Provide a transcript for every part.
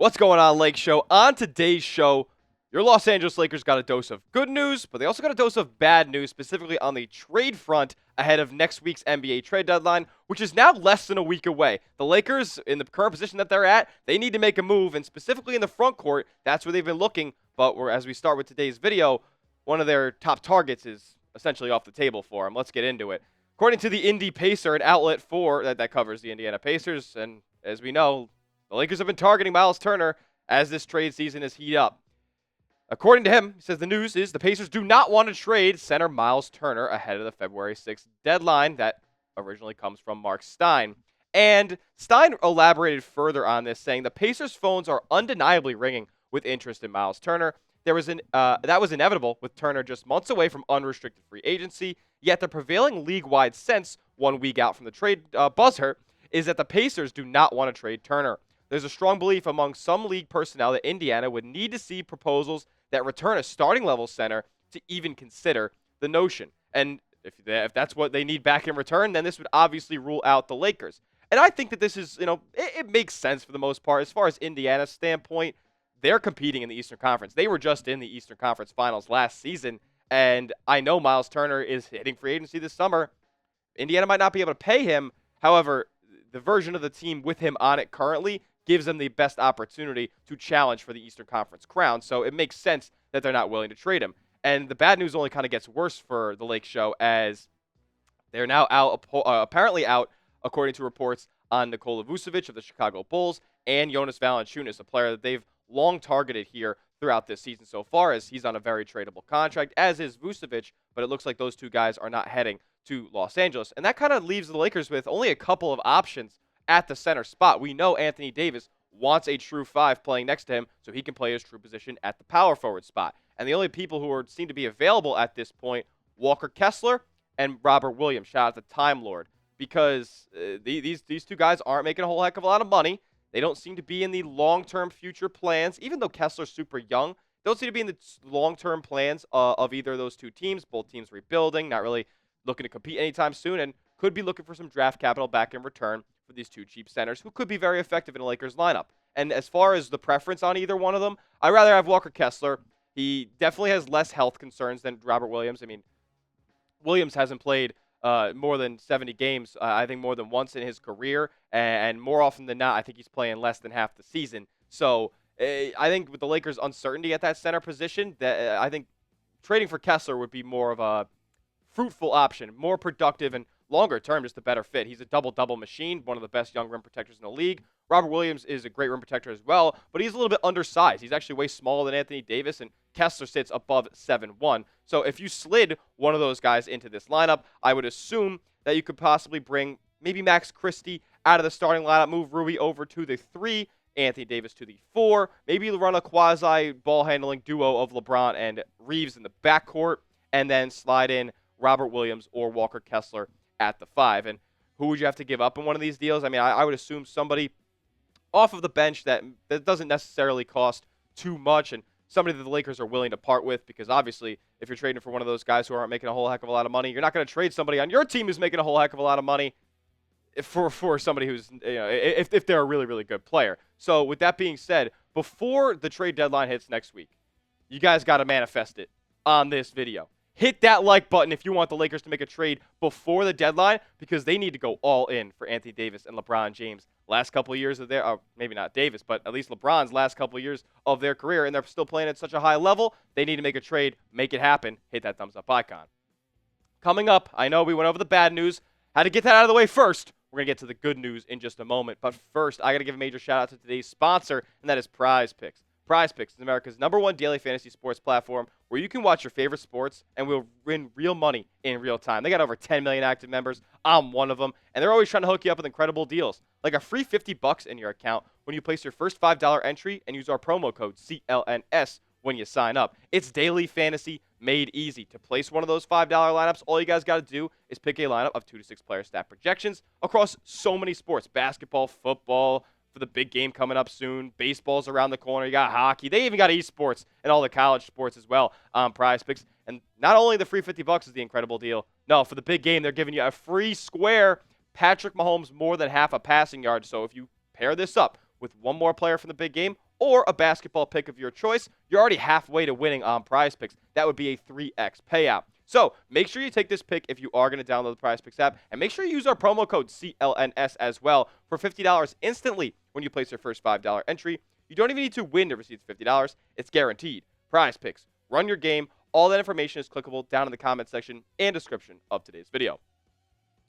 What's going on, Lake Show? On today's show, your Los Angeles Lakers got a dose of good news, but they also got a dose of bad news, specifically on the trade front ahead of next week's NBA trade deadline, which is now less than a week away. The Lakers, in the current position that they're at, they need to make a move, and specifically in the front court, that's where they've been looking. But as we start with today's video, one of their top targets is essentially off the table for them. Let's get into it. According to the Indy Pacer, an outlet that covers the Indiana Pacers, and as we know, the Lakers have been targeting Myles Turner as this trade season is heated up. According to him, he says the news is the Pacers do not want to trade center Myles Turner ahead of the February 6th deadline that originally comes from Mark Stein. And Stein elaborated further on this, saying the Pacers' phones are undeniably ringing with interest in Myles Turner. That was inevitable with Turner just months away from unrestricted free agency, yet the prevailing league-wide sense 1 week out from the trade buzzer is that the Pacers do not want to trade Turner. There's a strong belief among some league personnel that Indiana would need to see proposals that return a starting-level center to even consider the notion. And if that's what they need back in return, then this would obviously rule out the Lakers. And I think that this is, it makes sense for the most part. As far as Indiana's standpoint, they're competing in the Eastern Conference. They were just in the Eastern Conference Finals last season, and I know Myles Turner is hitting free agency this summer. Indiana might not be able to pay him. However, the version of the team with him on it currently gives them the best opportunity to challenge for the Eastern Conference crown. So it makes sense that they're not willing to trade him. And the bad news only kind of gets worse for the Lake Show as they're now apparently out, according to reports, on Nikola Vucevic of the Chicago Bulls and Jonas Valanciunas, a player that they've long targeted here throughout this season so far, as he's on a very tradable contract, as is Vucevic, but it looks like those two guys are not heading to Los Angeles. And that kind of leaves the Lakers with only a couple of options at the center spot. We know Anthony Davis wants a true five playing next to him so he can play his true position at the power forward spot. And the only people who seem to be available at this point, Walker Kessler and Robert Williams. Shout out to Time Lord. Because these two guys aren't making a whole heck of a lot of money. They don't seem to be in the long-term future plans. Even though Kessler's super young, they don't seem to be in the long-term plans of either of those two teams. Both teams rebuilding, not really looking to compete anytime soon, and could be looking for some draft capital back in return for these two cheap centers who could be very effective in a Lakers lineup. And as far as the preference on either one of them, I'd rather have Walker Kessler. He definitely has less health concerns than Robert Williams. I mean, Williams hasn't played more than 70 games, I think more than once in his career, and more often than not, I think he's playing less than half the season. So I think with the Lakers' uncertainty at that center position, that I think trading for Kessler would be more of a fruitful option, more productive, and longer term, just a better fit. He's a double-double machine, one of the best young rim protectors in the league. Robert Williams is a great rim protector as well, but he's a little bit undersized. He's actually way smaller than Anthony Davis, and Kessler sits above 7'1". So if you slid one of those guys into this lineup, I would assume that you could possibly bring maybe Max Christie out of the starting lineup, move Rui over to the 3, Anthony Davis to the 4, maybe run a quasi ball-handling duo of LeBron and Reeves in the backcourt, and then slide in Robert Williams or Walker Kessler at the 5. And who would you have to give up in one of these deals? I mean, I would assume somebody off of the bench that doesn't necessarily cost too much and somebody that the Lakers are willing to part with, because obviously if you're trading for one of those guys who aren't making a whole heck of a lot of money, you're not going to trade somebody on your team who's making a whole heck of a lot of money for somebody who's, if they're a really, really good player. So with that being said, before the trade deadline hits next week, you guys got to manifest it on this video. Hit that like button if you want the Lakers to make a trade before the deadline, because they need to go all in for Anthony Davis and LeBron James. Last couple of years of their, maybe not Davis, but at least LeBron's last couple of years of their career, and they're still playing at such a high level, they need to make a trade, make it happen. Hit that thumbs up icon. Coming up, I know we went over the bad news. Had to get that out of the way first. We're going to get to the good news in just a moment. But first, I got to give a major shout out to today's sponsor, and that is Prize Picks. Prize Picks is America's #1 daily fantasy sports platform where you can watch your favorite sports and will win real money in real time. They got over 10 million active members. I'm one of them. And they're always trying to hook you up with incredible deals, like a free $50 in your account when you place your first $5 entry and use our promo code CLNS when you sign up. It's daily fantasy made easy. To place one of those $5 lineups, all you guys got to do is pick a lineup of 2 to 6 player stat projections across so many sports: basketball, football, for the big game coming up soon. Baseball's around the corner. You got hockey. They even got esports and all the college sports as well on Prize Picks. And not only the free $50 is the incredible deal. No, for the big game, they're giving you a free square Patrick Mahomes more than half a passing yard. So if you pair this up with one more player from the big game or a basketball pick of your choice, you're already halfway to winning on Prize Picks. That would be a 3x payout. So make sure you take this pick if you are going to download the Prize Picks app, and make sure you use our promo code CLNS as well for $50 instantly when you place your first $5 entry. You don't even need to win to receive $50. It's guaranteed. Prize Picks. Run your game. All that information is clickable down in the comment section and description of today's video.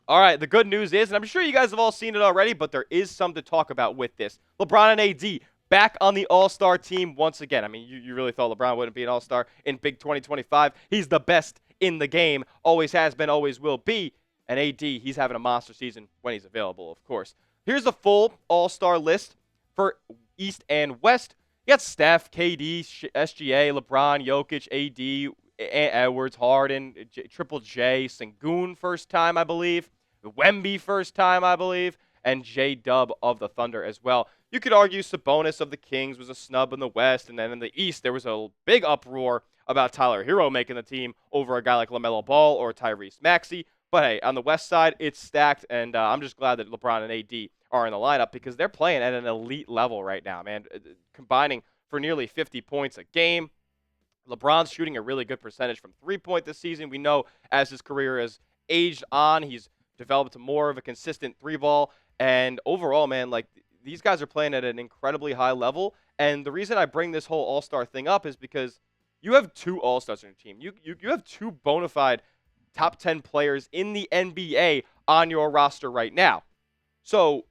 All right, the good news is, and I'm sure you guys have all seen it already, but there is some to talk about with this. LeBron and AD back on the All-Star team once again. I mean, you really thought LeBron wouldn't be an All-Star in Big 2025. He's the best in the game. Always has been, always will be. And AD, he's having a monster season when he's available, of course. Here's a full All-Star list for East and West. You got Steph, KD, SGA, LeBron, Jokic, AD, Edwards, Harden, Triple J, Sengun first time, I believe. Wemby first time, I believe. And J-Dub of the Thunder as well. You could argue Sabonis of the Kings was a snub in the West. And then in the East, there was a big uproar about Tyler Hero making the team over a guy like LaMelo Ball or Tyrese Maxey. But hey, on the West side, it's stacked. And I'm just glad that LeBron and AD are in the lineup because they're playing at an elite level right now, man. Combining for nearly 50 points a game. LeBron's shooting a really good percentage from three-point this season. We know as his career has aged on, he's developed more of a consistent three-ball. And overall, man, like these guys are playing at an incredibly high level. And the reason I bring this whole All-Star thing up is because you have two All-Stars on your team. You have two bona fide top 10 players in the NBA on your roster right now. So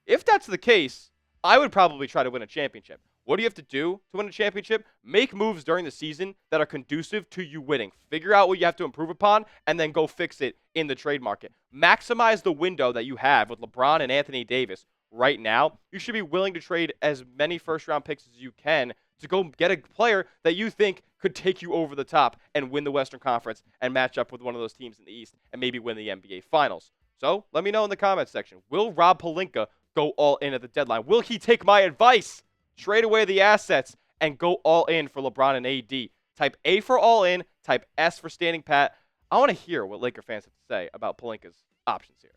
if that's the case, I would probably try to win a championship. What do you have to do to win a championship? Make moves during the season that are conducive to you winning. Figure out what you have to improve upon, and then go fix it in the trade market. Maximize the window that you have with LeBron and Anthony Davis right now. You should be willing to trade as many first-round picks as you can to go get a player that you think could take you over the top and win the Western Conference and match up with one of those teams in the East and maybe win the NBA Finals. So let me know in the comments section. Will Rob Pelinka go all in at the deadline? Will he take my advice? Trade away the assets and go all in for LeBron and AD. Type A for all in. Type S for standing pat. I want to hear what Laker fans have to say about Pelinka's options here.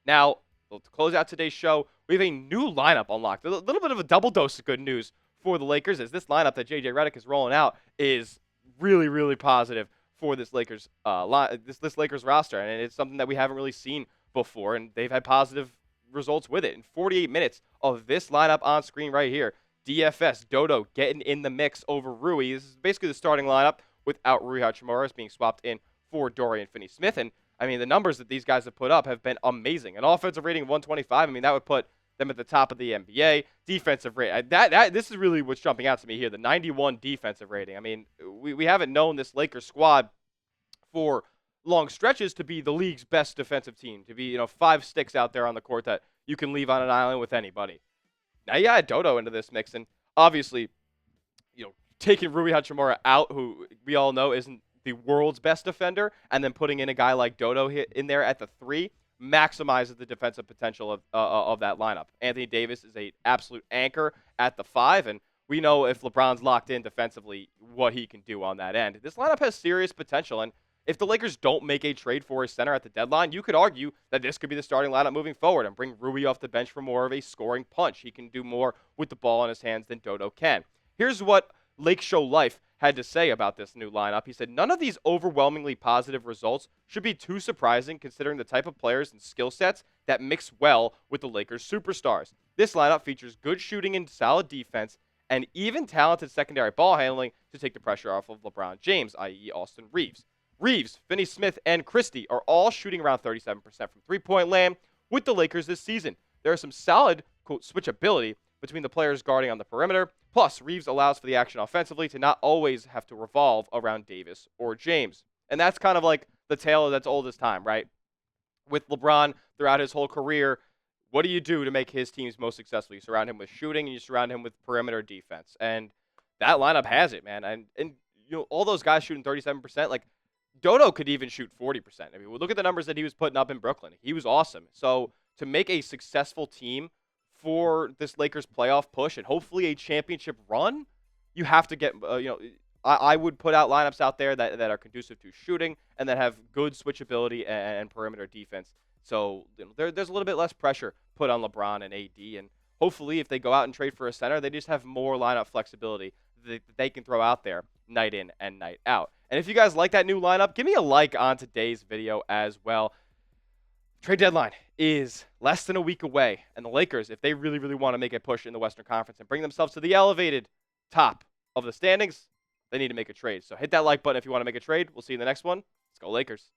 Now, to close out today's show, we have a new lineup unlocked. A little bit of a double dose of good news for the Lakers, as this lineup that JJ Redick is rolling out is really, really positive for this Lakers this Lakers roster, and it's something that we haven't really seen before, and they've had positive results with it. In 48 minutes of this lineup on screen right here, DFS, Dodo getting in the mix over Rui. This is basically the starting lineup without Rui Hachimura being swapped in for Dorian Finney-Smith. And, I mean, the numbers that these guys have put up have been amazing. An offensive rating of 125, I mean, that would put them at the top of the NBA. Defensive rating, this is really what's jumping out to me here, the 91 defensive rating. I mean, we haven't known this Lakers squad for long stretches to be the league's best defensive team, to be, 5 sticks out there on the court that you can leave on an island with anybody. Now you add Dodo into this mix, and obviously, taking Rui Hachimura out, who we all know isn't the world's best defender, and then putting in a guy like Dodo in there at the 3 maximizes the defensive potential of that lineup. Anthony Davis is an absolute anchor at the 5, and we know if LeBron's locked in defensively, what he can do on that end. This lineup has serious potential, and if the Lakers don't make a trade for a center at the deadline, you could argue that this could be the starting lineup moving forward and bring Rui off the bench for more of a scoring punch. He can do more with the ball in his hands than Dodo can. Here's what Lake Show Life had to say about this new lineup. He said, none of these overwhelmingly positive results should be too surprising considering the type of players and skill sets that mix well with the Lakers' superstars. This lineup features good shooting and solid defense and even talented secondary ball handling to take the pressure off of LeBron James, i.e. Austin Reeves. Reeves, Finney-Smith, and Christie are all shooting around 37% from three-point land with the Lakers this season. There is some solid, quote, switchability between the players guarding on the perimeter. Plus, Reeves allows for the action offensively to not always have to revolve around Davis or James. And that's kind of like the tale that's old as time, right? With LeBron throughout his whole career, what do you do to make his teams most successful? You surround him with shooting and you surround him with perimeter defense. And that lineup has it, man. And all those guys shooting 37%, like, Dodo could even shoot 40%. I mean, look at the numbers that he was putting up in Brooklyn. He was awesome. So to make a successful team for this Lakers playoff push and hopefully a championship run, you have to get, I would put out lineups out there that are conducive to shooting and that have good switchability and perimeter defense. So there's a little bit less pressure put on LeBron and AD. And hopefully, if they go out and trade for a center, they just have more lineup flexibility that they can throw out there night in and night out. And if you guys like that new lineup, give me a like on today's video as well. Trade deadline is less than a week away, and the Lakers, if they really, really want to make a push in the Western Conference and bring themselves to the elevated top of the standings, they need to make a trade. So hit that like button if you want to make a trade. We'll see you in the next one. Let's go Lakers.